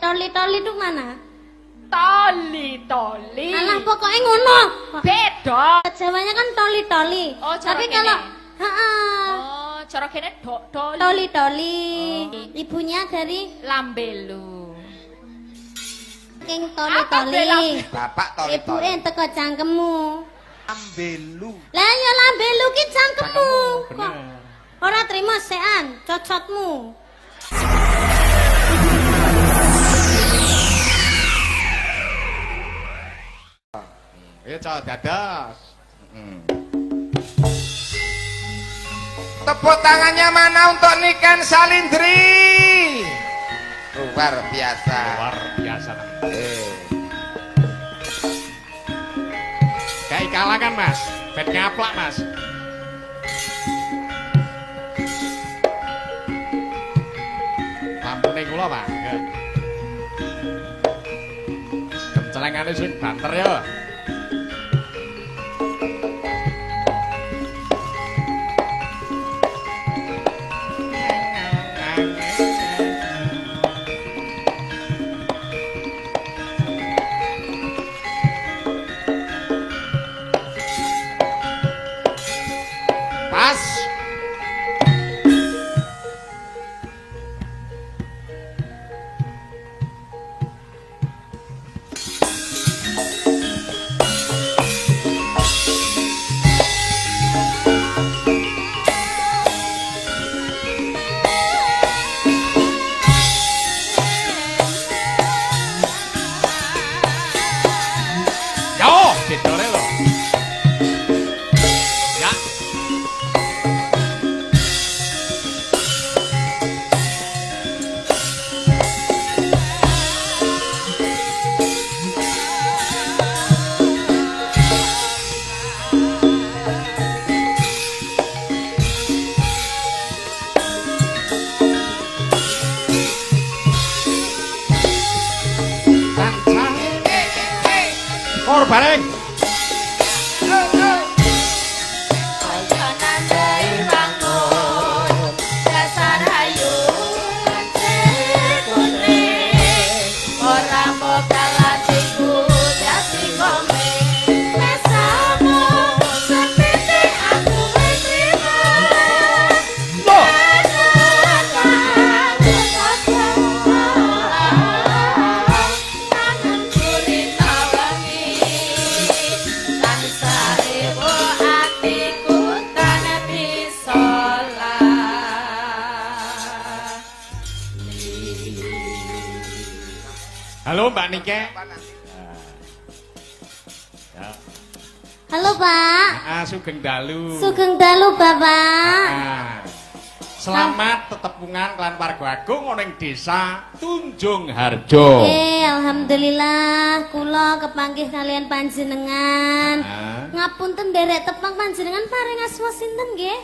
Toli-toli itu mana? Toli-toli. Alah pokoknya ngono. Beda. Jawanya kan toli-toli. Oh, cara tapi kene. kalau heeh. Oh, cara kene doli. Toli-toli. Oh. Ibunya dari Lambelu. King Apa toli-toli. Bapak Ibu toli-toli. teko cangkemmu. Ambelu. Lah ya lambelu ki cangkemmu. Bener. Kok ora terima sean cocotmu. Ayo cok dados. Tepuk tangannya mana untuk Niken Salindri? Luar biasa. Luar biasa. Eh, Kayak kalah kan mas, bet ngaplak mas. Lampune kula pak. Celengane sing banter ya. Pas. Yo, bedore lho. Ya. Bareng. Halo Mbak Nike. Ya. Halo Pak. Sugeng dalu. Sugeng dalu Bapak. Selamat tetepungan kelan warga agung ana ing desa Tunjung Harjo. Alhamdulillah kula kepanggih kalian panjenengan. Ngapunten derek tepang panjenengan paring asma sinten nggih?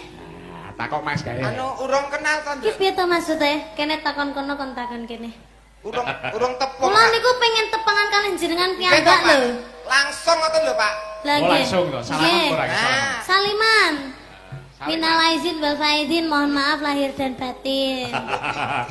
Takok Mas gawe. anu urung kenal kan? Ki piye to maksude? Kene takon kono kon takon kene. Urung tepuk. Kula niku pengen tepangan kalian jenengan Nggih, piyambak Pak. lho. Langsung ngoten lho, Pak. Lah Oh nggih. langsung to, salaman Nggih. ora iki salaman. Saliman. Minal aizin wal faizin, mohon maaf lahir dan batin.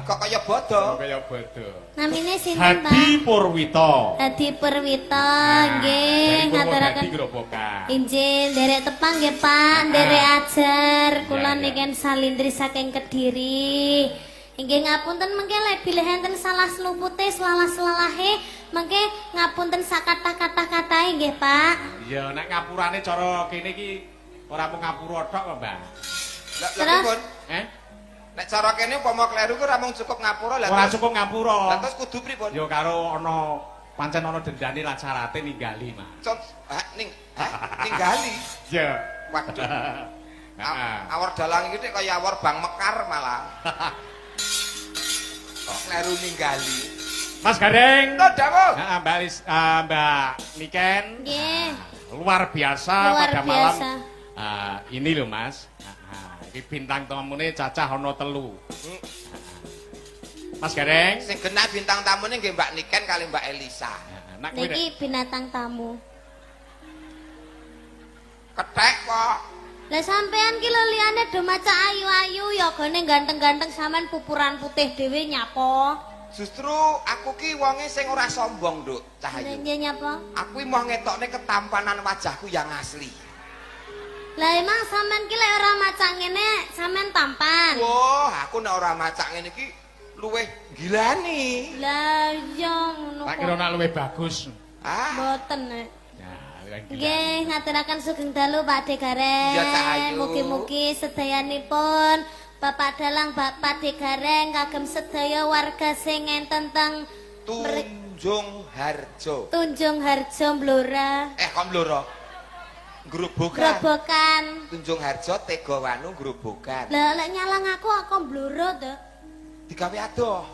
Kok kaya bodoh. Kaya bodo. Namine sinten, Pak? Hadi Purwito. Hadi Perwito, nggih, Dari ngaturaken Purwodadi Grobogan. injil derek tepang nggih, Pak, derek ajar. Kula niken Salindri saking Kediri. Inggih ngapunten mengke lek bilih enten salah selupute selalah-selalahe, mengke ngapunten sakatah-katah katahe nggih, Pak. Iya, nek ngapurane cara kene iki ora mung ngapura tok kok, Mbak. Lah Terus? pripun? Nek cara kene upama kleru ku ora mung cukup ngapura lah. Ora terus- cukup ngapura. Lah terus kudu pripun? Ya karo ana pancen ana dendane lan syarate ninggali, Mas. Ninggali. Ya. Waduh. Heeh. Awor dalang iki nek kaya awor Bang Mekar malah. Kok kleru ninggali. Mas Gareng. Lho, dawuh. Heeh, Mbak Niken. Nggih. Luar biasa Luar pada biasa. malam ini loh Mas. Iki bintang tamune cacah ana 3. Mas Gareng. Sing genah bintang tamune nggih Mbak Niken kali Mbak Elisa. Nak kowe Niki binatang tamu. Kethek kok. Lah sampean ki lho liyane do maca ayu-ayu ya gone ganteng-ganteng sampean pupuran putih dhewe nyapa. Justru aku ki wonge sing ora sombong, Nduk, Cahayu. Nggih nyapa? Aku ki mau ngetokne ketampanan wajahku yang asli. Lah emang sampean ki lek ora macak ngene sampean tampan. Wah, aku nek ora macak ngene iki luwih gilani. Lah iya ngono Tak kok. kira nak luwih bagus. Ah, Mboten nek. Ya, luwih gila. Nggih, ngaturaken sugeng dalu Pak De Gareng. Iya, Cahayu. Mugi-mugi sedayanipun Bapak Dalang, Bapak De Gareng kagem sedaya warga sing enten teng Tunjung Harjo. Tunjung Harjo Blora. Kok mloro? Grobogan. Grobokan. Tunjung Harjo Tegawanu Grobogan. Lah lek nyalang aku Blora to. Digawe adoh.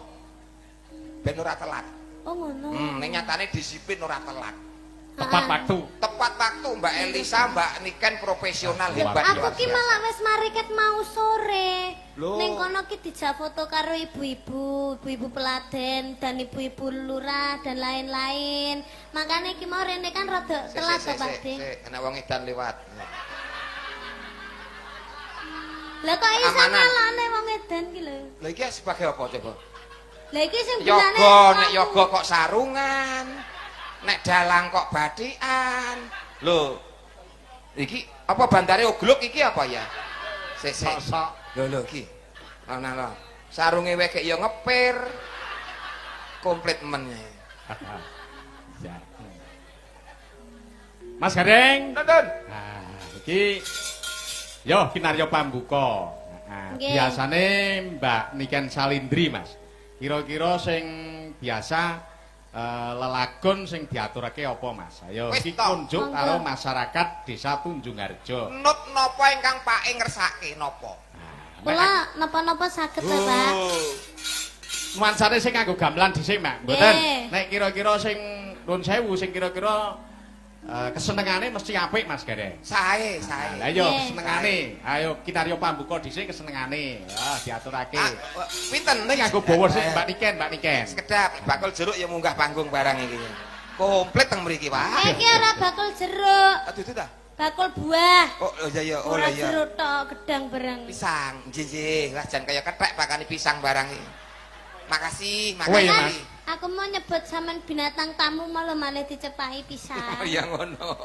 Ben ora telat. Oh ngono. Ning nyatane disiplin ora telat. Tepat waktu. Tepat waktu Mbak Elisa, Mbak Niken profesional hebat. Aku ki malah wis mari ket mau sore. Loh. Ning kono ki dijak foto karo ibu-ibu peladen dan ibu-ibu lurah dan lain-lain. Makanya ki mau rene kan rada telat to, Pak De. Ana wong edan lewat. Lah kok iso Amanan. nyalane wong edan ki lho. Lah iki sebagai apa coba? Lah iki sing bilane Nek yoga kok sarungan. Nek dalang kok batikan. Lho. Iki apa bandare oglok iki apa ya? Sik. Sok-sok. Lho iki. Ana lho. Sarunge wekek ya ngepir. Komplit meneh. Ya. Mas Gareng. Nonton. Nah, iki yo kinarya pambuka. Nah, Nggih. biasane Mbak Niken Salindri, Mas. Kira-kira sing biasa lelagon sing diaturake apa, Mas? Ayo Wis iki to. kunjuk Monggo. karo masyarakat Desa Tunjung Harjo. Nut napa ingkang Pak ngersake napa? Kula napa-napa saged to, Pak. Nuansane sing nganggo gamelan dhisik, Mak. Mboten. Nggih. Nek kira-kira sing nuwun sewu sing kira-kira kesenengane mesti apik, Mas Gareng. Sae. Lah yo Nggih. kesenengane. Ayo kinarya pambuka dhisik kesenengane. Ah, diaturake. Pinten Ning nganggo bawa sik Mbak Niken. Sekedap bakul jeruk ya munggah panggung barang iki. Komplit teng mriki, Pak. Iki ora bakul jeruk, Aduh itu ta. bakul buah. Oh iya. Oh Ora iya. jeruk tok, gedang bareng. Pisang. Nggih. Lah jan kaya kethek pakane pisang barang iki. Makasih. Oh, iya, Mas. Aku mau nyebut sampean binatang tamu malah malih dicepaki pisan. Oh iya ngono.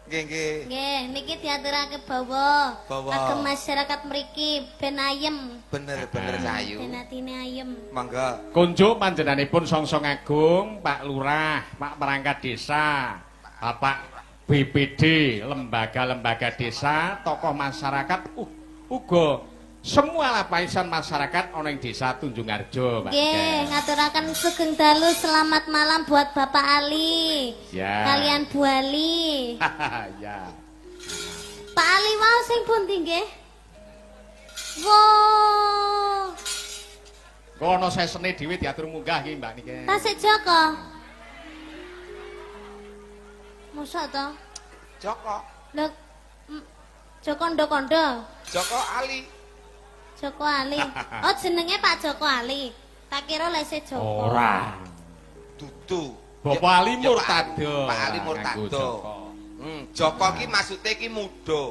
Nggih. Nggih, niki diaturake bawa. Bawa. Kagem masyarakat mriki ben ayem, Bener Sayu. ben atine ayem. Mangga. Kunjuk panjenenganipun Songsong Agung, Pak Lurah, Pak Perangkat Desa, Bapak BPD, lembaga-lembaga desa, tokoh masyarakat, uga semua lapisan masyarakat ana ing Desa Tunjung Harjo, Pak. Nggih, ngaturaken sugeng dalu selamat malam buat Bapak Ali. Ya. Kalian Bu Ali. Ya. Pak Ali wau sing pundi nggih? Wo. Kono sesene dhewe diatur munggah iki, Mbak niki. Tasik Joko. Mosok to? Joko. Lho Joko Ndokondo. Joko Ali. Joko Ali. Oh jenenge Pak Joko Ali. Tak kira lese Joko. Ora. Dudu. Bapak Ali Ya, Murtado. Pak Ali Nganggo Murtado. Joko. Joko ki maksude ki muda.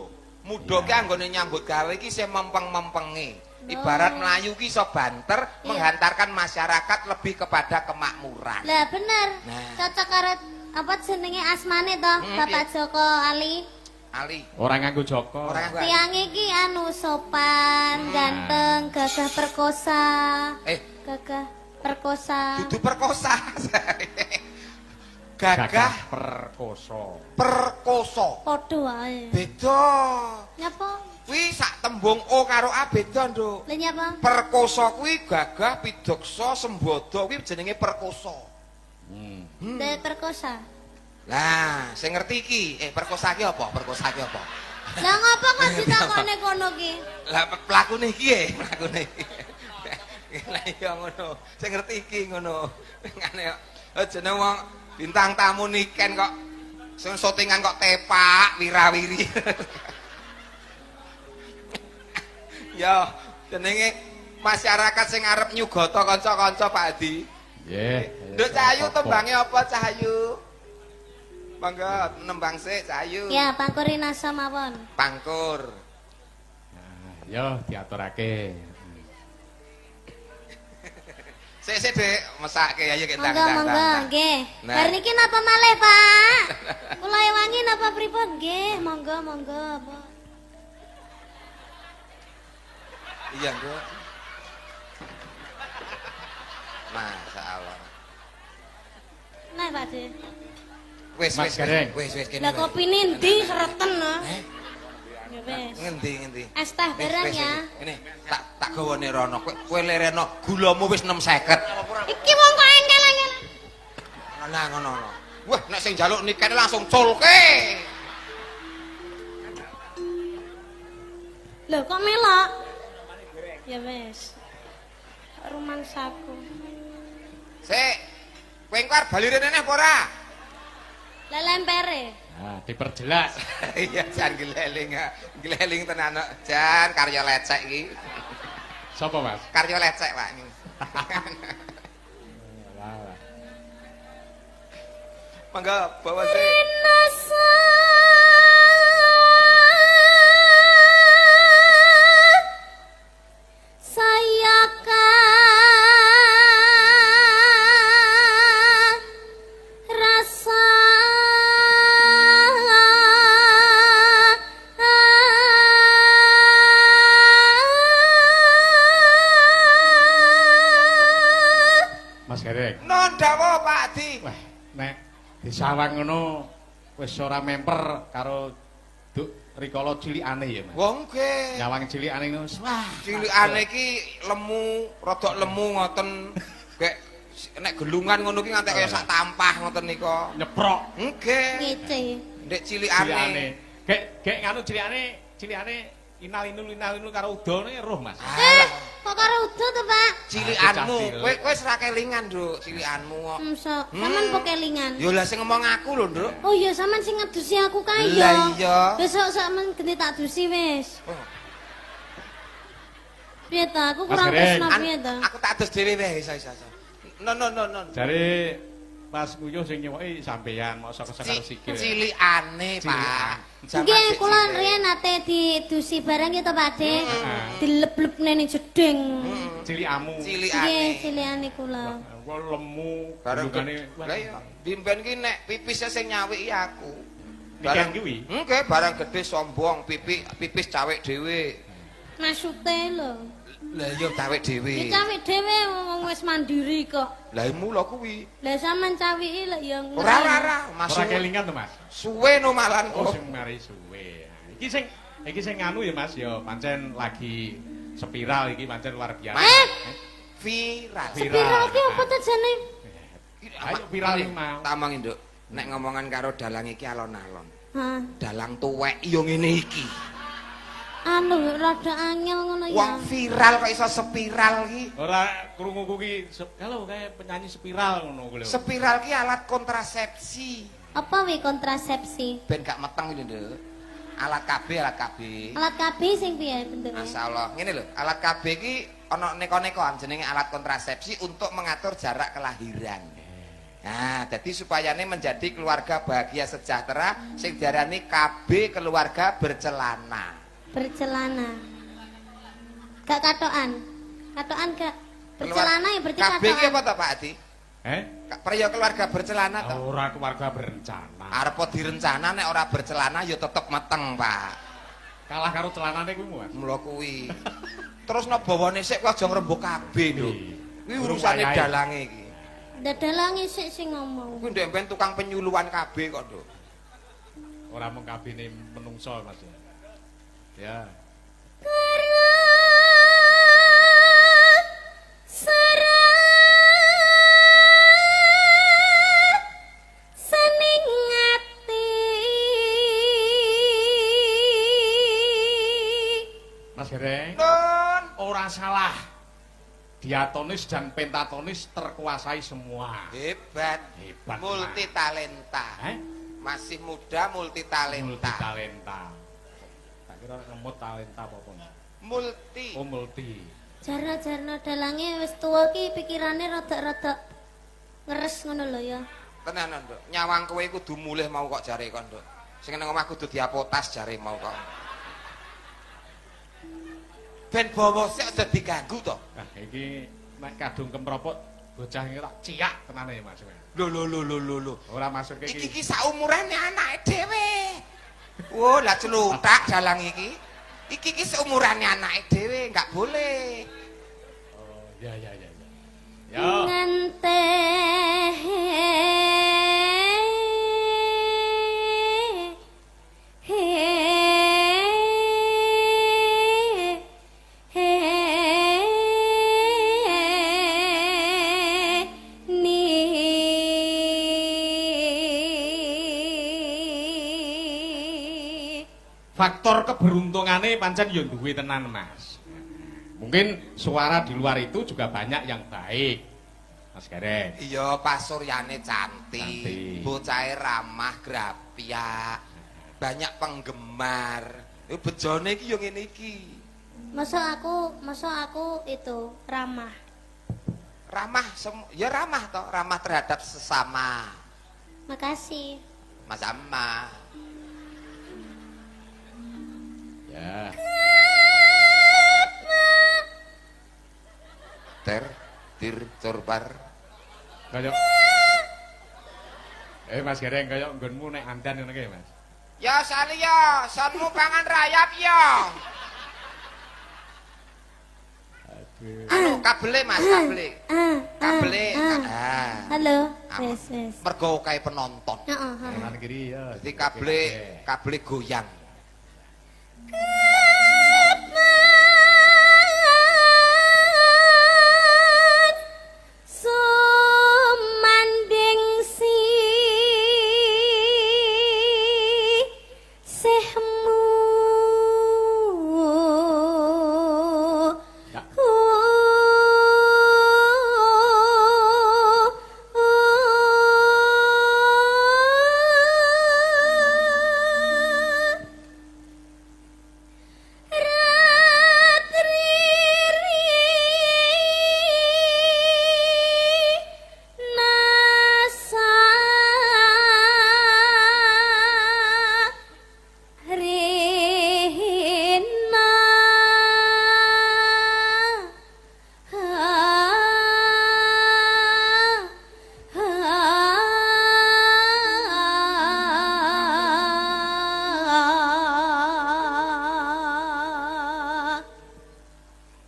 Muda ki anggone nyambut gawe ki sing mempeng-mempenge. Ibarat Melayu ki iso banter Iya. menghantarkan masyarakat lebih kepada kemakmuran. Lah bener. Nah. Cocok karo apa jenenge asmane to, Bapak Joko Ali. Ali. Ora nganggo Joko. Ora nganggo Ali. Tiang iki anu sopan, ganteng, gagah perkosa. Gagah perkosa. Dudu perkosa. Gagah perkoso. Padha wae. Beda. Nyapa? Kuwi sak tembung O karo A beda, Nduk. Lah nyapa? Perkosa kuwi gagah pidoksa sembodo kuwi jenenge perkosa. Dari perkosa. Lah, sing ngerti iki, perkosa ki apa? Perkosa ki apa? Lah ngapa kok ditakone kono ki? Lah pelakune iki pelakune iki. Lah iya ngono. Sing ngerti iki ngono. Ngene kok jeneng wong bintang tamu Niken kok sing syutingan kok tepak wirawiri. Ya, jenenge masyarakat sing arep nyugata kanca-kanca Pak Adi. Nggih. Nduk Cahayu tembange apa Cahayu? Mangga nembang sik Cahayu. Ya, pangkuri nasa mawon. Pangkur. Nah, yo diaturake. Sik Dik, mesake ayo kita Monggo, nggih. Nah. Bar niki napa malih, Pak? Kula ewangi napa pripun? Nggih, monggo. Iya, Nduk. Masyaallah. Nah, Pak De. Wis Mas Gareng. wis kene. Lah kopine ndi sereten no? Ya wis. Ngendi? Es teh barang ya. Ini tak gawane rono. Kowe lereno gulamu wis 6,50. Iki wong kok engkel-engkel. Ngono. Wah, nek sing njaluk niken langsung culke. Lho kok melok? Ya wis. Rumangsaku. Sik. Kowe engko arep bali rene apa ora? Lah lempere. Nah, diperjelas. Iya, jan gleling tenan jan karya lecek iki. Sapa, Mas? Karya lecek, Pak. Lah. Mangga bawa sik. Nasa saya rasa Mas Gareng. Nondawa Pak Di. Wah, nek disawang ngono wis ora memper karo Duk rikala cilikane ya, Mas. Wong nggih. Nyawang cilikane ngono. Wah, Cilikane iki lemu, rodok lemu ngoten. Kayak nek gelungan ngono ki nganti kaya sak tampah ngoten nika. nyeprok Nggih. ngece. Ndek cilikane. cilikane. Gek nganu cilikane inal-inul karo udane roh, Mas. Kok karo udo to, Pak? Cilikanmu, Cacil. kowe wis ra kelingan, Nduk, cilikanmu kok. Masa sampean kok kelingan. Ya lah sing ngomong aku lho, Nduk. Oh iya, sampean sing ngedusi aku kae ya. Lah iya. Besok sampean ganti tak dusi wis. Oh, Piye ta? Aku Mas kurang Gereng, tresno piye ta? aku tak adus dhewe wis iso. Non. Jare pas nguyuh sing nyewoki sampeyan mosok karo sikil. Cilikane, Pak. Zaman Nggih, sik kula cilik. riyen nate didusi barang ya to, Pak De. Dileb-lebne ning jeding. Cilikamu. Nggih, Cilikane. cilikane kula. Kok lemu Bareng gelungane. Lah iya, bimben ki nek pipisnya sing nyawiki aku. Niken kuwi. Nggih, barang gede sombong, pipis cawek dhewe. Maksute lho. Lah iya cawek dhewe. Iki cawik dhewe wong wis mandiri kok. Lah mula kuwi. Lah sampean cawiki lek ya Ora, Ora masuk. kelingan to, Mas. Suwe no malan Oh, kok. sing mari suwe. Iki sing nganu ya, Mas, ya pancen lagi spiral iki pancen luar biasa. Viral. Spiral ki apa to jane? Ayo viral iki mau. Tamang Nduk. Nek ngomongan karo dalang iki alon-alon. Hah. Dalang tuwek yo ngene iki. Anu rada angel ngono ya. Wong viral kok iso spiral ki. Ora krungu kuwi kalau kayak penyanyi spiral ngono kuwi lho. Spiral ki alat kontrasepsi. Apa wi kontrasepsi? Ben gak meteng iki, Nduk. Alat KB. Alat KB sing piye bentuke? Masyaallah. Ngene lho, alat KB iki ana neko-nekoan jenenge alat kontrasepsi untuk mengatur jarak kelahiran. Nah, jadi supayane menjadi keluarga bahagia sejahtera sing diarani KB keluarga bercelana. Bercelana. Gak katokan. Katokan gak bercelana ya berarti KB iki apa katokan. to, Pak Adi? Pria keluarga bercelana to. Ora keluarga berencana. Arep direncana nek ora bercelana ya tetep meteng, Pak. Kalah karo celanane kuwi, Mas. Mula kuwi. Terus no bawane sik kuwi aja ngrembug KB lho. Kuwi urusane Wayahe. dalange iki. Dadalange sik sing ngomong. Kuwi ndek ben tukang penyuluhan KB kok, Nduk. Ora mung kabine menungso, Mas. Ya. Karena sening ati Mas Gereng, Nun. ora salah. Diatonis dan pentatonis terkuasai semua. Hebat. Hebat. Multi talenta. Masih muda multi talenta. Multi talenta. Tak kira ngemut talenta apa pun. Multi. Oh, multi. jarna-jarna dalange wis tuwa ki pikirane rada-rada ngeres ngono lho ya. Tenan, Nduk. Nyawang kowe kudu mulih mau kok jare kon, Nduk. Sing nang omah kudu diapotas jare mau kok. Ben bawa sik aja diganggu to. Nah, iki nek kadung kempropot Bocah iki tak ciak tenane Mas. Lho. Ora maksud Iki iki. saumurane anake dhewe. Oh, lah celutak dalang iki. Iki seumurane anake dhewe, enggak boleh. Oh, ya. Yo. Nganteh Faktor keberuntungane pancen yo duwe tenan Mas. Mungkin suara di luar itu juga banyak yang baik. Mas Gareng. Iya, pasuryane cantik, bocahe ramah, grapyak, banyak penggemar. Yo bejone iki yo ngene iki. Masa aku itu ramah. Ramah ya ramah toh, ramah terhadap sesama. Makasih. Sama. Ya. Tir corbar. Kaya Mas Gareng kaya nggonmu nek andan ngono ki Mas. Ya Sali ya, sonmu pangan rayap ya. Aduh. Anu kabele Mas, kabele. Kabele. Halo. Aman. Wes. Mergo kae penonton. Heeh. Kanan kiri ya. Dadi kabele goyang. Sumanding sihmu Ya.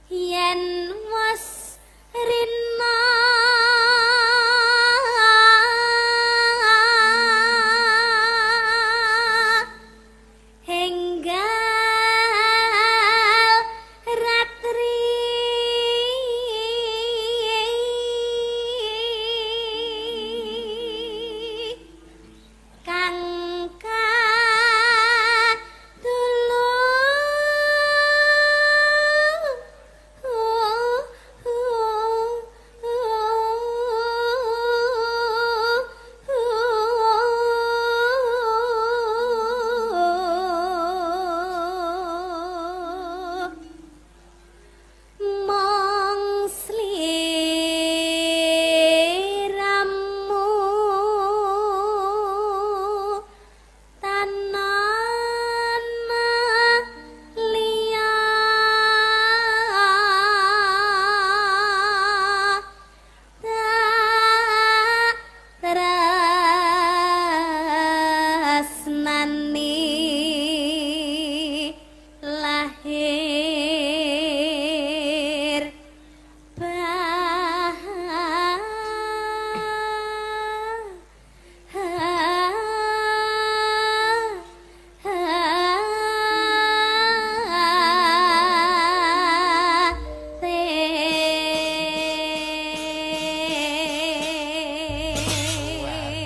Yen wes rina enggal ratri kang mong sliramu tanana liya tak tresnani lahir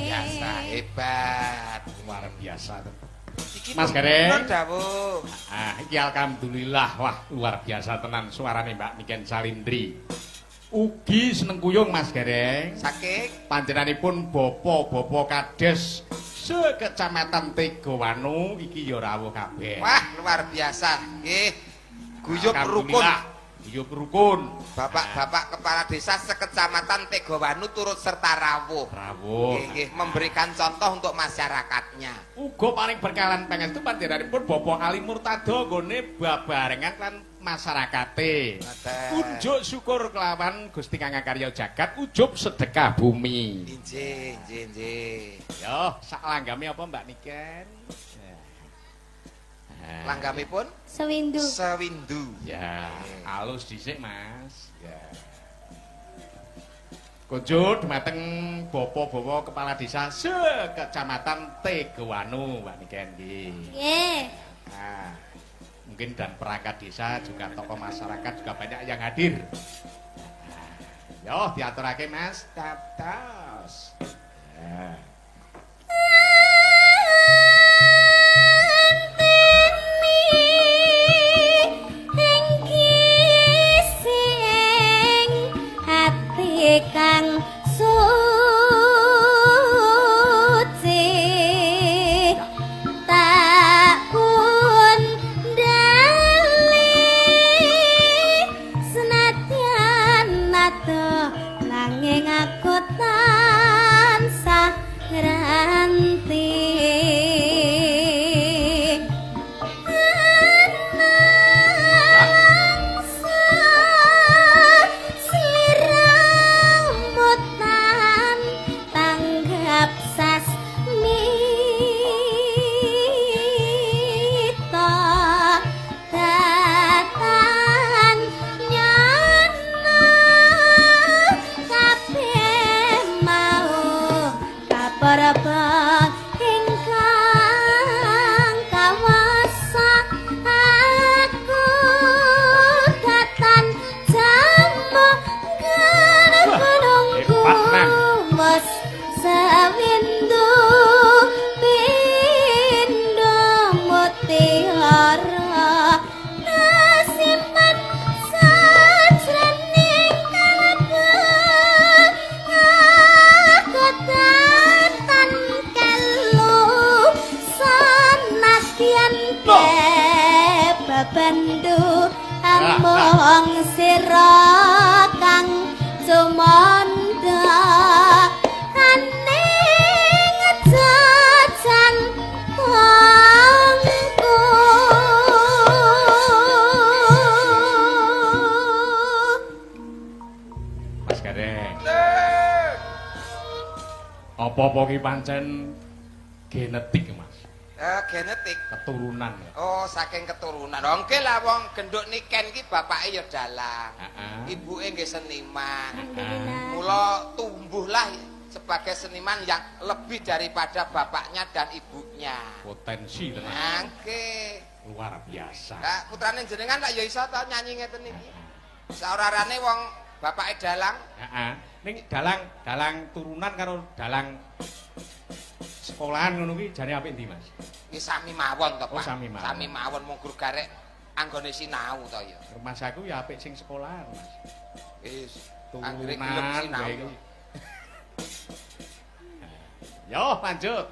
Biasa hebat. Luar biasa tuh. Iki Mas Gareng. bener, dawuh. Ah, iki alhamdulillah wah luar biasa tenan suarane Mbak Niken Salindri. Ugi seneng kuyung Mas Gareng. Saking Panjenenganipun bapa-bapa kades sekecamatan Tegawanu iki ya rawuh kabeh. wah luar biasa. Nggih. Guyub rukun. Alhamdulillah, guyub rukun. Bapak-bapak kepala desa sekecamatan Tegawanu turut serta rawuh. Rawuh. Nggih, memberikan contoh untuk masyarakatnya. Uga paling berkalan pangestu panjenenganipun Bapak Ali Murtado nggone babarengan lan masyarakate. Ngoten. Unjuk syukur kelawan Gusti Kang Karya Jagat, ujub sedekah bumi. Injih. Yo, sak langgame apa Mbak Niken? Langgamipun Sewindu. sewindu. Ya, halus dhisik, Mas. Ya. Kunjut mateng Bapak-bapak kepala desa Kecamatan Tegewanu, Mbak Niken nggih. Nggih. Nah, mungkin dan perangkat desa juga tokoh masyarakat juga banyak yang hadir. Nah, yo diaturake Mas, tatos. Ya. Kang suci tak undali senadyan nato nanging aku tansah ngranti sewindu pindho mutiara nasimpan sajroning kalbu aku tatan kelu sanadyan bebandu among sira kang sumanda Apa-apa ki pancen genetik, Mas. Genetik. Keturunan ya. Oh, saking keturunan. Oke lah wong genduk niken ki bapake ya dalang. Heeh. Ibuke nggih seniman. Alhamdulillah. Mula tumbuhlah sebagai seniman yang lebih daripada bapaknya dan ibunya. Potensi tenan. Nangke. Luar biasa. Lah putrane jenengan lak ya iso to nyanyi ngeten iki. Saorarane wong bapake dalang. Heeh. Ning dalang turunan karo dalang sekolahan ngono ki jane apik ndi, Mas? Ki sami mawon to, Oh, Pak. sami mawon. Sami mawon mung gur garek anggone sinau to ya. Mas aku ya apik sing sekolahan, Mas. Wis Turunan anggere sinau. wae iki. Yo, lanjut.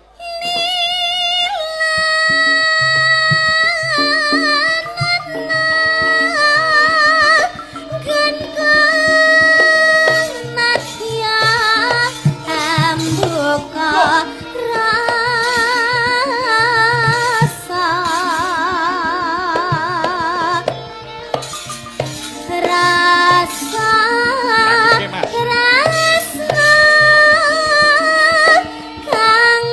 Kang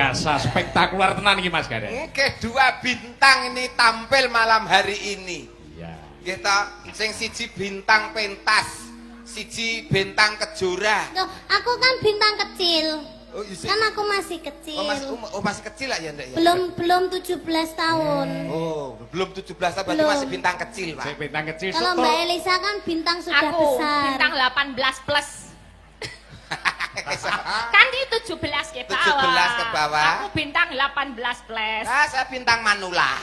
biasa, spektakuler tenan iki Mas Gareng. Kedua bintang ini tampil malam hari ini. Iya. Kita sing siji bintang pentas, siji bintang kejora. Loh, aku kan bintang kecil. Oh, iya. Kan aku masih kecil. Masih kecil lah ya, Ndek ya. Belum 17 tahun. Oh, belum 17 tahun berarti Belum. masih bintang kecil, Pak. Sing bintang kecil Kalau soto. Mbak Elisa kan bintang sudah Aku besar. bintang 18 plus. Kan di 17 ke bawah. 17 ke bawah. Aku bintang 18 plus. Ah, saya bintang manula.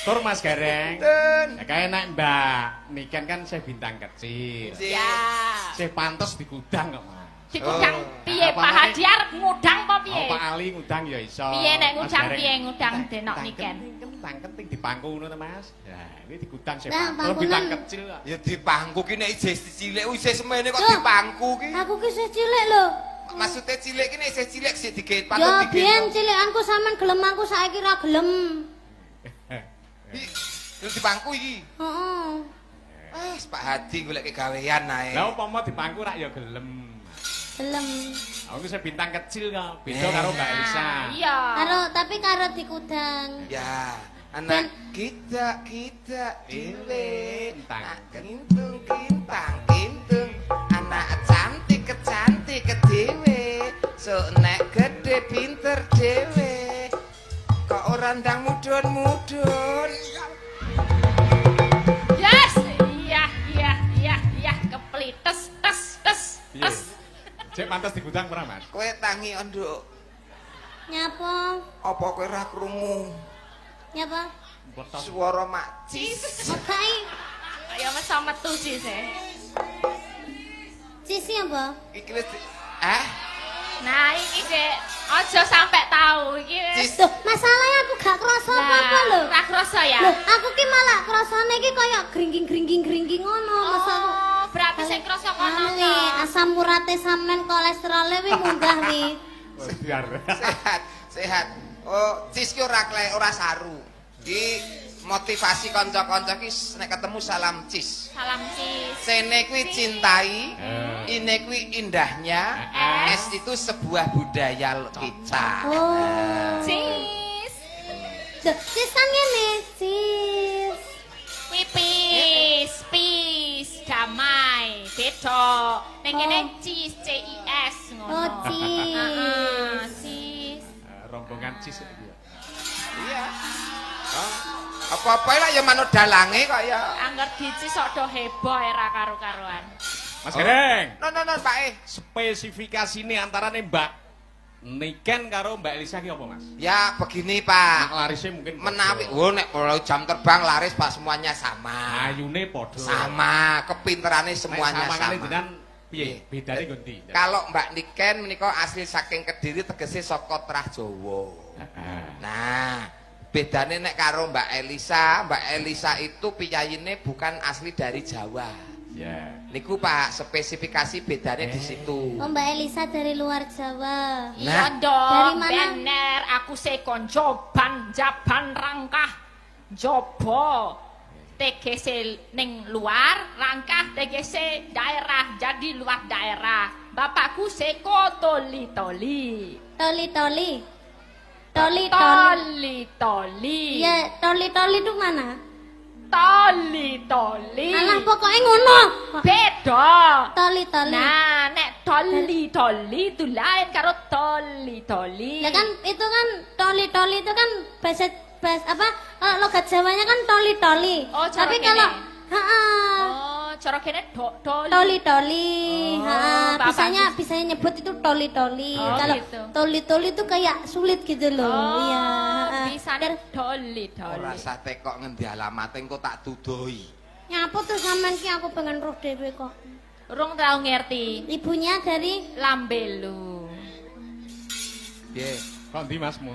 Tur Mas Gareng. Ten. Ya kayak nek Mbak Niken kan saya bintang kecil. Ya. Saya pantes di gudang kok, Mas. Di gudang Oh. piye Apa Pak maneh? Hadiar ngudang apa piye? Oh, Pak Ali ngudang ya iso. Piye nek Mas ngudang Gareng. piye ngudang denok Niken? Kenting di pangku ngono to, Mas. Ya, ini di gudang saya Nah, pantes. Kalau bintang pangkungan. kecil kok. Ya di pangku ki nek isih cilik isih semene kok Loh. di pangku ki. Aku ki isih cilik lho. Maksudnya cilik ki nek isih cilik sik diget Ya patut biyen diget. cilikanku sampean gelem aku saiki ra gelem. Terus di pangku iki. Heeh. Pak Hadi golek kegawean ae. Lah umpama di pangku rak ya gelem. Gelem. Aku saya bintang kecil kok. Beda karo Mbak Elisa. Nah, iya. Tapi karo di kudang. Ya, anak kita dewe. Kintang. Kintung kintung. Anak cantik kecantik dewe. So nek gede pinter dewe. Kok ora ndang mudun-mudun. Yes. Iya, keplites tes. Piye? Cek pantes di gudang pernah, Mas? Kowe tangi onduk. Nyapa? Apa kowe ora krungu Nyapa? Botos. swara macis? Okai. Ya masa metu sih se. Sisi apa? Iki wis Nah, iki Dek, aja sampe tahu iki. Cis. Loh, masalahnya aku gak kerasa apa-apa lho. Ora krasa ya. Loh, aku ki malah krasane ki kaya gringging ngono. Masa aku Oh, berarti sing krasa kono. anu wi, asam urate sampean kolesterolnya wi munggah wi. Biar. Sehat. Oh, cis ki ora ora saru. Ki motivasi kanca-kanca ki nek ketemu salam cis. Salam cis. Sene kuwi cintai, ini kuwi indahnya. Es itu sebuah budaya kita. Oh. Cis. Duh, sis kan ngene, sis. Pis, damai, beda. Ning kene cis, CIS ngono. Oh, cis. Cis. Rombongan cis iki ya. Iya. Apa-apa lah ya manut dalange kok ya. Angger dicis kok do heboh era karo-karoan. Mas Gareng. No, Pak Spesifikasine antarane Mbak Niken karo Mbak Elisa ki apa, Mas? Ya begini, Nak Pak. larisnya mungkin Menawi, podo. nek kalau jam terbang laris Pak semuanya sama. Ayune padha. Sama, kepinterannya semuanya Nek samangane sama. jenengan piye? Bedane ngendi? Kalau Mbak Niken menika asli saking Kediri tegese saka Trah Jawa. Nah, bedane nek karo Mbak Elisa itu piyayine bukan asli dari Jawa. Ya. Niku Pak, spesifikasi bedane di situ. Oh, Mbak Elisa dari luar Jawa. Iya Nah. dong, Dari mana? bener. Aku sekon jaban rangkah. Jobo. TGC ning luar, rangkah TGC daerah, jadi luar daerah. Bapakku seko toli-toli. Toli-toli. Toli-toli. Ya, toli-toli itu mana? Toli-toli. Alah, pokoknya ngono. Beda. Toli-toli. Nah, nek toli-toli itu lain karo toli-toli. Lah kan itu kan toli-toli itu kan bahasa apa? Kalau logat Jawanya kan toli-toli. Oh, cara tapi kene. kalau heeh. Oh, cara kene toli. Toli-toli. Oh, Heeh, Bapak bisanya nyebut itu toli-toli. Oh, Kalau gitu. toli-toli itu kayak sulit gitu loh. Oh, Iya, heeh. bisa toli-toli. Ora usah tekok ngendi alamate engko tak dudoi. Nyapu tuh sampean ki aku pengen roh dhewe kok. Urung tau ngerti. Ibunya dari Lambelu. Nggih. Kok ndi Masmu?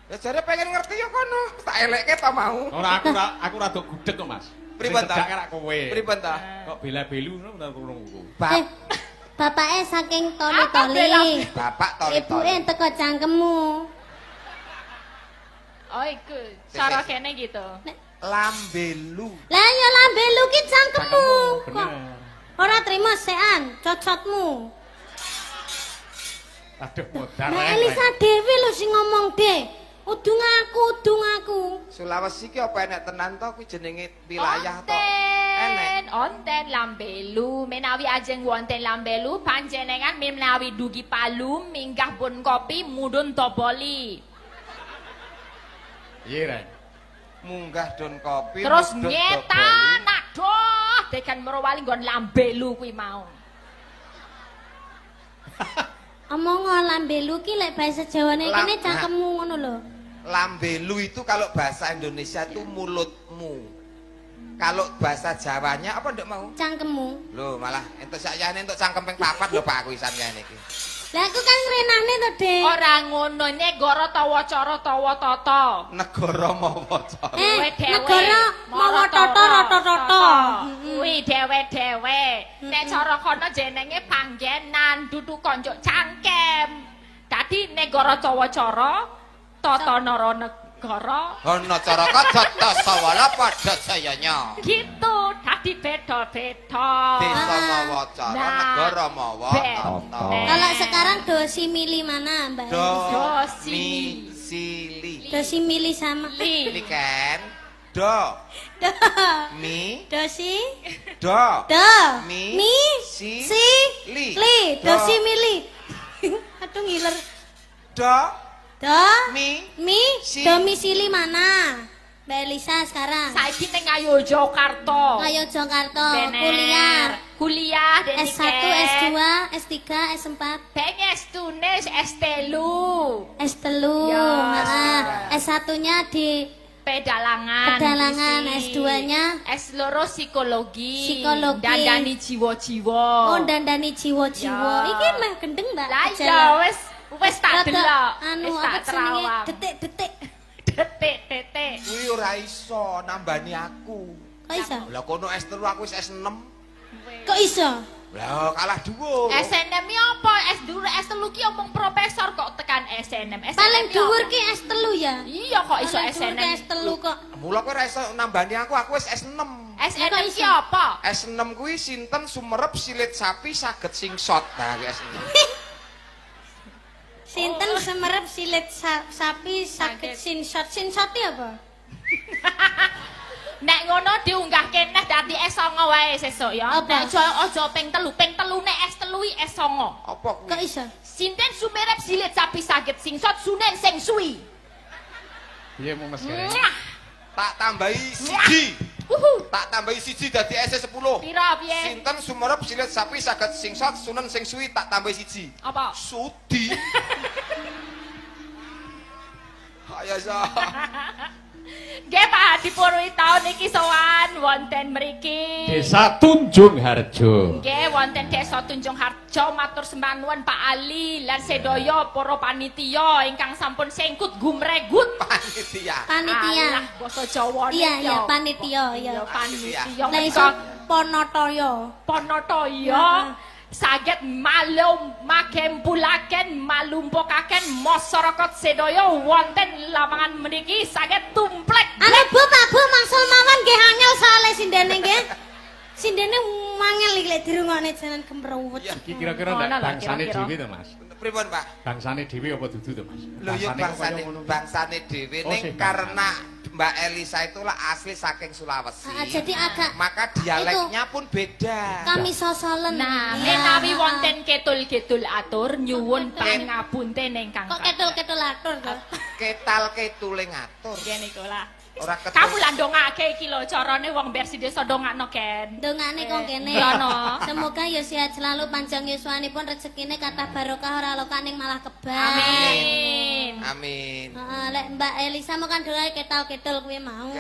Ya jare pengen ngerti ya kono. Tak elekke ta mau. Ora aku rada gudeg kok, Mas. Pripun ta? Cedhak rak kowe. Pripun ta? Kok bela-belu ngono bener krungu. bapaknya saking Apa bela- toli-toli. Bapak Ibunya toli-toli. teko cangkemmu. Oh, iku. Cara kene gitu. Lambelu. Lah ya lambelu ki cangkemmu. Kok Bener. ora trimo sean cocotmu. Aduh modar. Mbak Elisa Dewi lho sing ngomong, Dek. Udung aku. Sulawesi ki apa enek tenan to kuwi jenenge wilayah to? Enek. Onten Lambelu, menawi ajeng wonten Lambelu panjenengan menawi dugi Palu minggah Bon Kopi mudhun Toboli. Iya, Ren. Munggah Don Kopi. Terus mudhun nyetan, Doboli. aduh, tekan Merowali nggon Lambelu kuwi mau. Omong Lambelu ki lek bahasa Jawane kene cangkemmu ngono lho. Lambelu itu kalau bahasa Indonesia itu mulutmu. Kalau bahasa Jawanya apa ndak mau? Cangkemmu. Loh malah entuk sakjane entuk cangkem ping 4 lho Pak aku isan kene iki. Lah aku kan ngrenahne to, Dek. Ora ngono, negara tawa cara tawa tata. Negara mawa cara. Kowe dhewe. Negara mawa tata rata-rata. Kuwi dhewe-dhewe. Nek cara kono jenenge panggenan, dudu konjuk cangkem. Dadi negara tawa cara tata nara negara. Ana cara kadata sawala padha sayanya. Gitu, dadi beda-beda. Desa mawa cara, Nah, negara mawa tata. Kalau sekarang dosi milih mana, Mbak? Do, Dosi. mi, si, li. Dosi milih sama. Li kan? Do, Do. mi, Dosi. do, Do. Mi. Si. li. Li. Do. Dosi milih. Aduh ngiler. Do, Do. mi, Mi. Si. Domisili mana? Mbak Elisa sekarang. Saiki ning Ayo Jakarta. Ayo Jakarta. Bener. Kuliah. Kuliah dek S1, S2, S3, S4, Pengen tunes S3. S3. Ya, S1-nya di Pedalangan. Pedalangan, Isi. S2-nya S2 psikologi. Psikologi. Dandani jiwa-jiwa. Oh, dandani jiwa-jiwa. Ya. Iki mah gendeng, Mbak. Lah Aja iya lah. wis tak Rada, delok. Anu Wis apa tak jenenge? terawang. Detik-detik. Detik. kuwi ora iso nambani aku. Kok iso? Lah kono S3 aku wis S6. Kok iso? Lah kalah dhuwur. SNM iki apa? S3 ki omong profesor kok tekan SNM. Paling ki dhuwur apa? ki S3 ya. Iya kok iso Paling dhuwur ki SNM. S3 kok. Mula kowe ora iso nambani aku wis S6. SNM Kok ki iso? apa? S6 kuwi sinten sumerep silit sapi saged singsot. Nah, kuwi S6. Sinten semerep silit sapi saged sinshot. Sinshot iki apa? Nek ngono diunggah keneh dadi S9 wae sesuk ya. Apa? Nek aja ping 3. Ping 3 nek S3 S9. Apa kuwi? Kok iso? Sinten sumerep silit sapi saged singsot sunen sing suwi. Iya mau Mas Kere. Mwah. Tak tambahi siji. Tak tambahi siji dadi S10. Pira piye? Sinten sumerep silit sapi saged singsot sunen sing suwi tak tambahi siji. Apa? Sudi. Ayo sa. Nggih Pak Hadi Purwito niki sowan wonten mriki. Desa Tunjung Harjo. Nggih wonten Desa Tunjung Harjo matur sembah nuwun Pak Ali lan sedaya para panitia ingkang sampun sengkut gumregut. Panitia. Panitia. Alah basa Jawa Iya, iya, panitia, iya. panitia. Lah iso Ponatoyo. Ponatoya saged magempulaken malumpukaken masyarakat sedaya wonten lapangan meniki saged tumplek. Ane Bu, Pak Bu mangsul mawon nggih angel soalé sindene nggih. Sindene mangel iki lek dirungokne jalan gemrewet. Iya. Iki kira-kira Mana ndak lah, bangsane kira-kira. dhewe to, Mas? Pripun, Pak? Bangsane dhewe apa dudu to, Mas? Lho yo Bangsane kok kaya ngono. bangsane dhewe Oh, ning sing karena Mbak Elisa itulah asli saking Sulawesi. Jadi agak Maka dialeknya pun beda. kami sosolen. Nah, Ya. menawi wonten ketul-ketul atur nyuwun pangapunten ingkang Kok ketul-ketul atur to? Ketal ketule ngatur. Nggih niku lah. Ora ketul. Kamu lah ndongake iki lho carane wong versi desa ndongakno Ken. Dongane kok kene. Iya, no. Semoga ya sehat selalu panjang yuswanipun rezekine kathah barokah ora lokaning malah kebal. Amin. Amin. Heeh, lek Mbak Elisa mau kan doae ketal-ketul kuwi mau.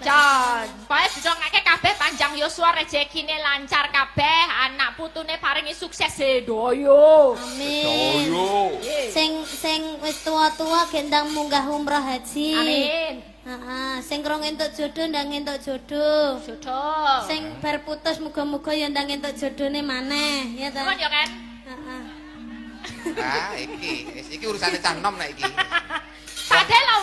Jon, pokoke didongake kabeh panjang yuswa rezekine lancar kabeh, anak putune paringi sukses sedoyo. Amin. Doyo. Sing wis tua-tua gendang munggah umroh haji. Amin. Heeh, sing krong entuk jodoh ndang entuk jodoh. Jodoh. Sing bar putus muga-muga ya ndang entuk jodone maneh, ya ta? Nuwun ya kan? Heeh. Ah, iki urusane cah nom nek iki. Padahal lah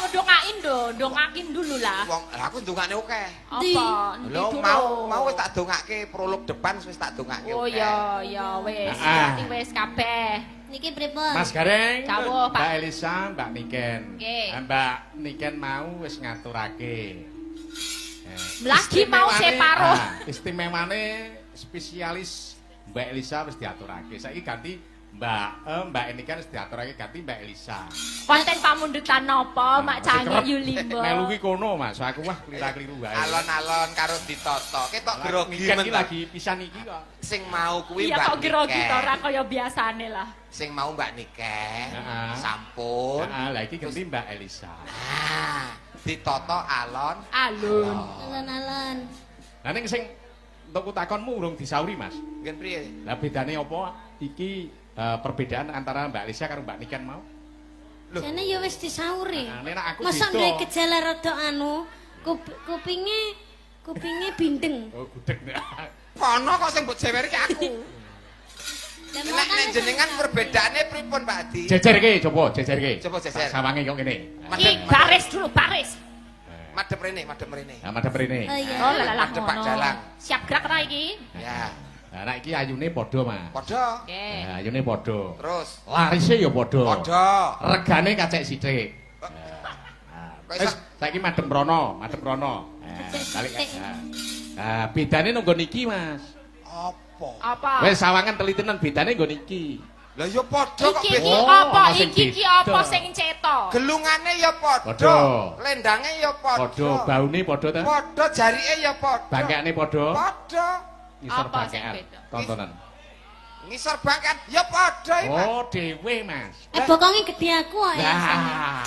ndongakin dulu lah. Wong aku ndongakne akeh. Apa? Lho Ndi mau dulu? wis tak dongake prolog depan wis tak dongake. Oh akeh. ya, ya wis. Ah. Berarti wis kabeh. Niki pripun? Mas Gareng, Dawuh, Pak. Mbak Elisa, Mbak Niken. Nggih. Mbak Niken mau wis ngaturake. Lagi mau separuh. Istimewane spesialis Mbak Elisa wis diaturake. Saiki ganti Mbak Niken wis diaturake ganti Mbak Elisa. Wonten pamundutan napa, Mak Cangik Yulimba? Melu ki kono, Mas. Aku wah klira-kliru wae. Alon-alon karo ditata. Ketok grogi Niken iki men. lagi pisan iki kok. Sing mau kuwi Iya Mbak kok grogi Niken. to ora kaya biasane lah. Sing mau Mbak Niken. Heeh. Sampun. Heeh, lah iki ganti Mbak Elisa. Ah, ditata alon. Alun. Alon-alon. Lah ning sing untuk takonmu urung disauri, Mas. Ngen priye? Lah bedane apa iki perbedaan antara Mbak Elisa karo Mbak Niken mau? Loh. Jane ya wis disauri. Nah, nek aku Masa beda. duwe gejala rada anu, kupinge bindeng. Oh, gudeg nek. Kono kok sing mbok jewer iki aku. Lah Nek jenengan perbedaane pripun Pak Adi? Jejerke coba, jejerke. Coba jejer. Sawange kok kene. Ki baris dulu, baris. Madhep rene, madhep rene. Nah, madhep rene. Oh iya. Oh, lah Madhep Pak Dalang. Siap gerak ra iki? Ya, Nah, nek iki ayune padha, Mas. padha. Oke. Nah, ayune padha. Terus Larise ya padha. padha. Regane kacek sithik. Kok Wis iso saiki madhep rono, madhep rono. Balik. Nah, bedane nang nggon iki, Mas. apa? Apa? Wis sawangan telitenan bedane nggon iki. Lah ya padha kok Iki beda. Oh, apa? ana sing Iki beda. apa sing cetok? Gelungane ya padha. Padha. Lendange ya padha. Padha, baune padha ta? Padha jarike ya padha. Bangkane padha. Padha. Ngisor Apa sing bangkean. beda? Tontonan. Ngisor bangkan ya padha iki. Mas. Oh, dhewe, Mas. Bokonge gede aku kok ya. Lah.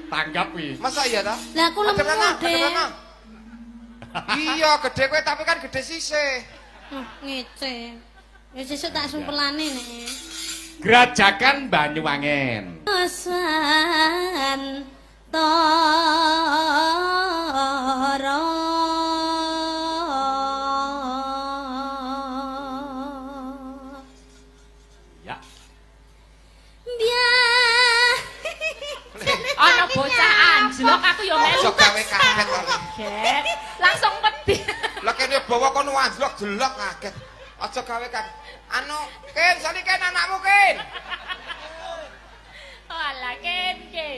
Tanggap kuwi. Masa iya ta? Lah aku lemu Madhep rene, deh. madhep rene. Iya, gede kowe tapi kan gede sisih. Ngece. Ya sesuk tak sumpelane nek. Grajakan Banyuwangen. Asan tara Ya. biar Ana bocah anjlok aku yo melu. Aja gawe kaget kok. Kaget. Langsung wedi. Lah kene bawa kono anjlok jelek kaget. Aja gawe kaget. Anu, Ken, sani Ken anakmu Ken. Alah, Ken.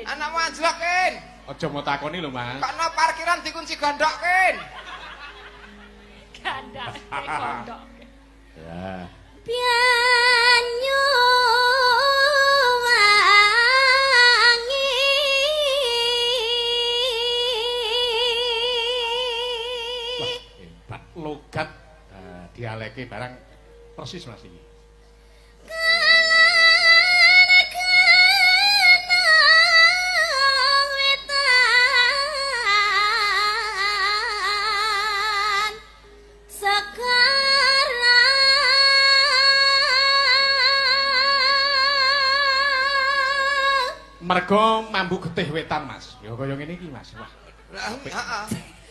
Anakmu anjlok Ken. Aja mau takoni lho, Mas. Kok no parkiran dikunci gondok Ken. Gandang kondok. Ya. Hebat logat dialeke barang persis Mas iki. Mergo mambu getih wetan, Mas. Ya kaya ngene iki, Mas. Wah. Heeh.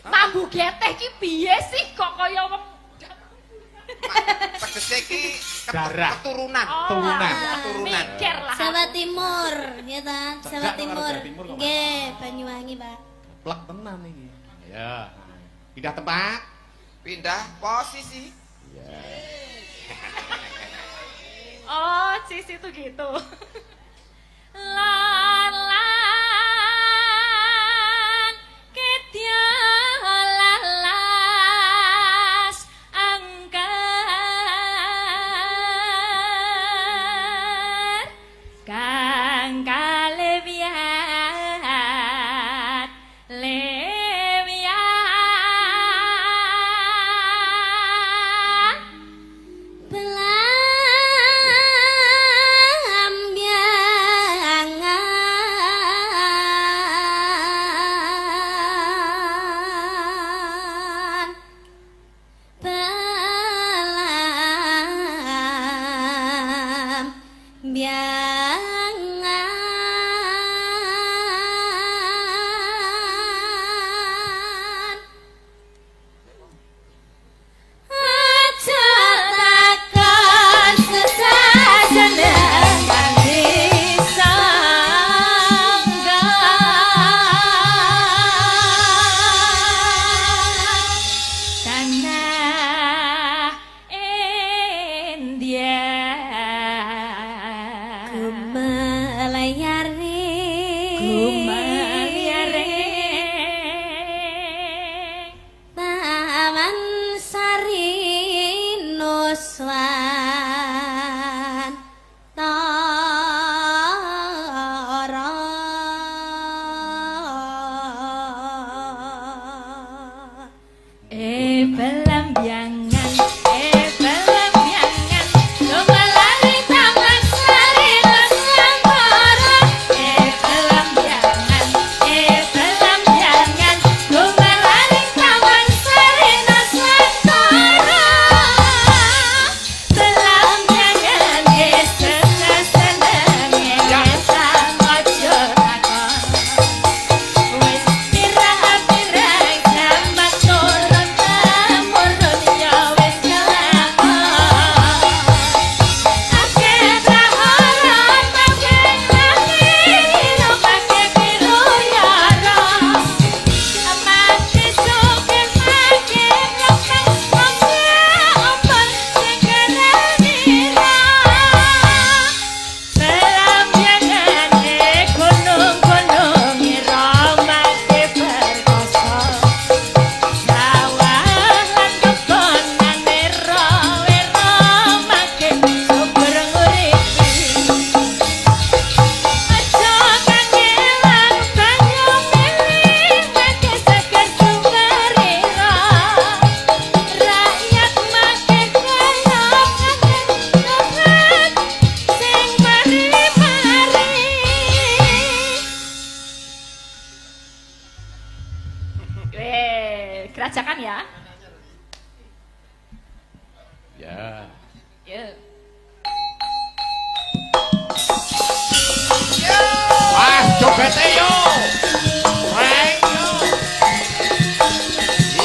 Mambu geteh ki piye sih kok kaya wong Tegese iki Darah. keturunan. Turunan. Keturunan. Mikir lah. Jawa Timur, ya ta? Jawa Cegak Timur. karo Jawa Timur kok, Mas. Nggih, Banyuwangi, Pak. Plek tenan iki. Ya. Pindah tempat. Pindah posisi. Oh, Cici tuh gitu. Lalang ketya lalas angker kang kalewiat lewiat Kerajakan ya. Ya. Ya. Wah, cobete yo. Reng yo.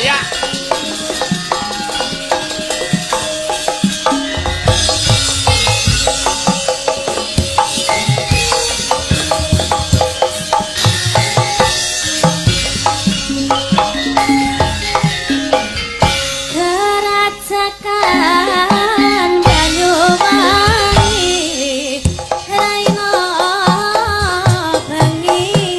Iya. Kerajakan Banyuwangi Raina bengi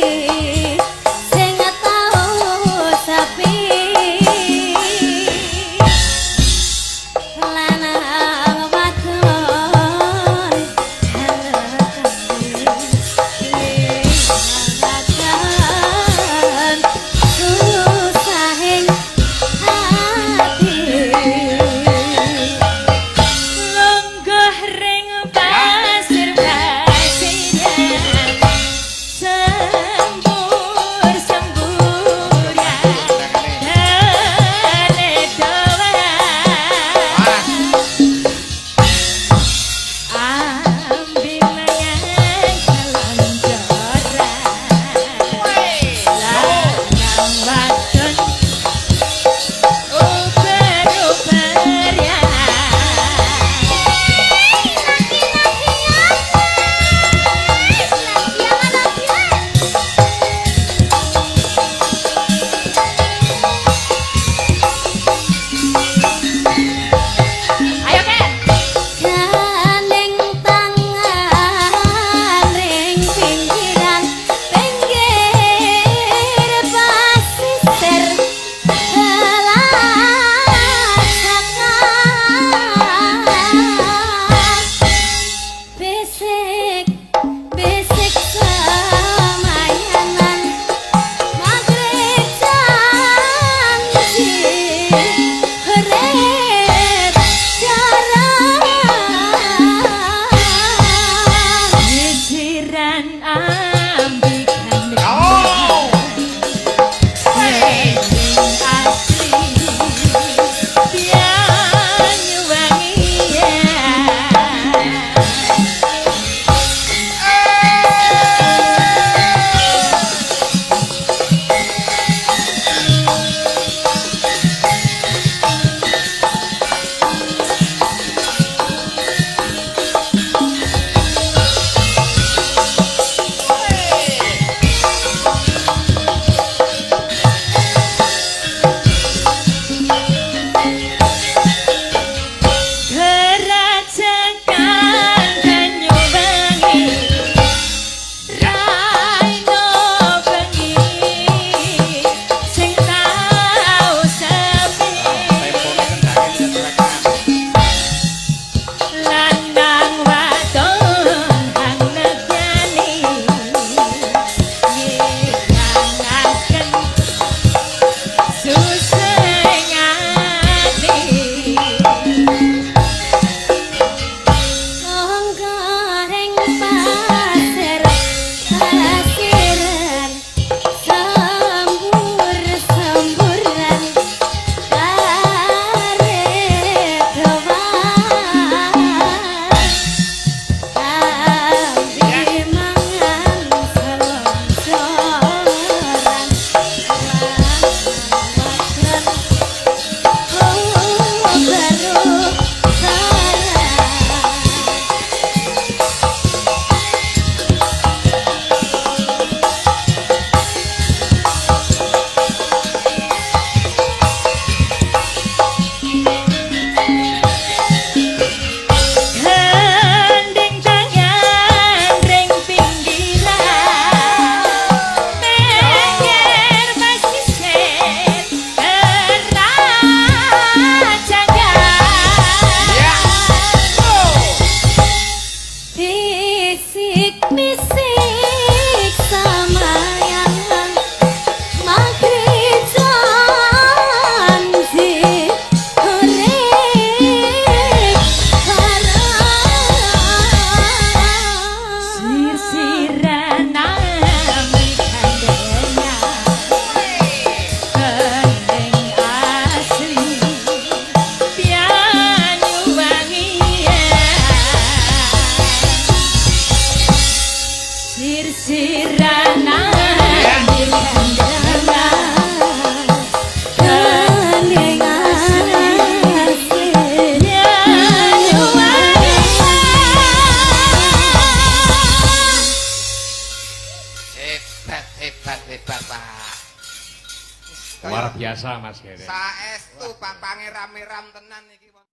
biasa Mas Gere. Saestu bapange rame-ram tenan iki.